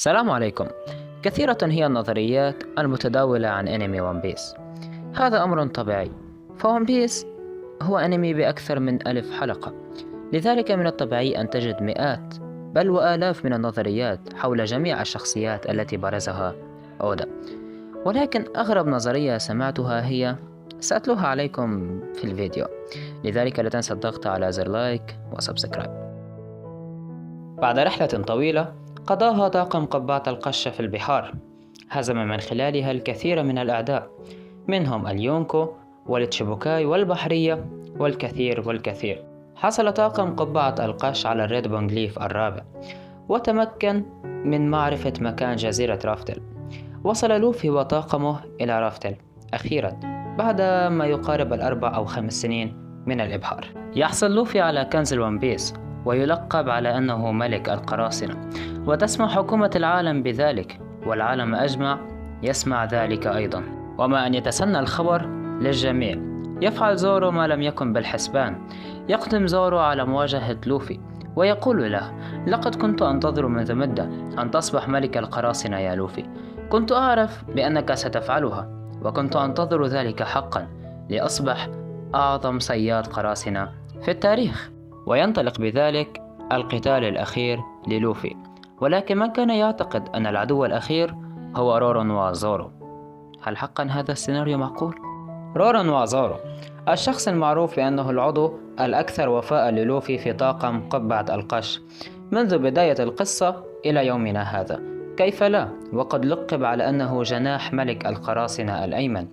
السلام عليكم. كثيرة هي النظريات المتداولة عن أنمي ون بيس. هذا أمر طبيعي، فون بيس هو أنمي بأكثر من 1000 حلقة، لذلك من الطبيعي أن تجد مئات بل وآلاف من النظريات حول جميع الشخصيات التي برزها أودا. ولكن أغرب نظرية سمعتها هي سأتلوها عليكم في الفيديو، لذلك لا تنسى الضغط على زر لايك وسبسكرايب. بعد رحلة طويلة قضاها طاقم قبعة القش في البحار، هزم من خلالها الكثير من الأعداء، منهم اليونكو والتشيبوكاي والبحرية والكثير. حصل طاقم قبعة القش على الريد بونغليف الرابع، وتمكن من معرفة مكان جزيرة رافتل. وصل لوفي وطاقمه إلى رافتل أخيرا بعد ما يقارب 4 أو 5 سنين من الإبحار. يحصل لوفي على كنز الون بيس، ويلقب على أنه ملك القراصنة، وتسمع حكومة العالم بذلك، والعالم أجمع يسمع ذلك أيضا. وما أن يتسنى الخبر للجميع، يفعل زورو ما لم يكن بالحسبان. يقدم زورو على مواجهة لوفي ويقول له: لقد كنت أنتظر منذ مدة أن تصبح ملك القراصنة يا لوفي، كنت أعرف بأنك ستفعلها، وكنت أنتظر ذلك حقا لأصبح أعظم صياد قراصنة في التاريخ. وينطلق بذلك القتال الأخير للوفي، ولكن من كان يعتقد أن العدو الأخير هو رورونوا زورو؟ هل حقا هذا السيناريو معقول؟ رورونوا زورو الشخص المعروف بأنه العضو الأكثر وفاء للوفي في طاقم قبعة القش منذ بداية القصة إلى يومنا هذا. كيف لا وقد لقب على أنه جناح ملك القراصنة الأيمن؟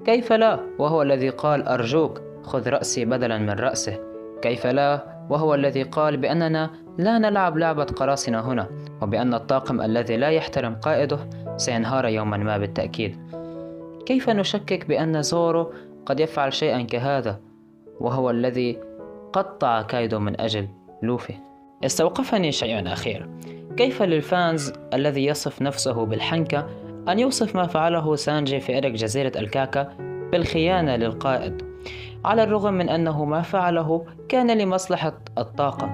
كيف لا وهو الذي قال: أرجوك خذ رأسي بدلا من رأسه؟ كيف لا وهو الذي قال بأننا لا نلعب لعبة قراصنة هنا، وبأن الطاقم الذي لا يحترم قائده سينهار يوما ما بالتأكيد؟ كيف نشكك بأن زورو قد يفعل شيئا كهذا، وهو الذي قطع كايدو من أجل لوفي؟ استوقفني شيء أخير: كيف للفانز الذي يصف نفسه بالحنكة أن يوصف ما فعله سانجي في إرك جزيرة الكاكا بالخيانة للقائد، على الرغم من أنه ما فعله كان لمصلحة الطاقم،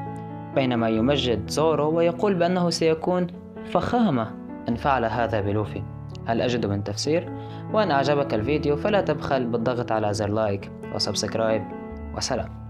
بينما يمجد زورو ويقول بأنه سيكون فخامة أن فعل هذا بلوفي؟ هل أجد من تفسير؟ وإن أعجبك الفيديو فلا تبخل بالضغط على زر لايك وسبسكرايب، وسلام.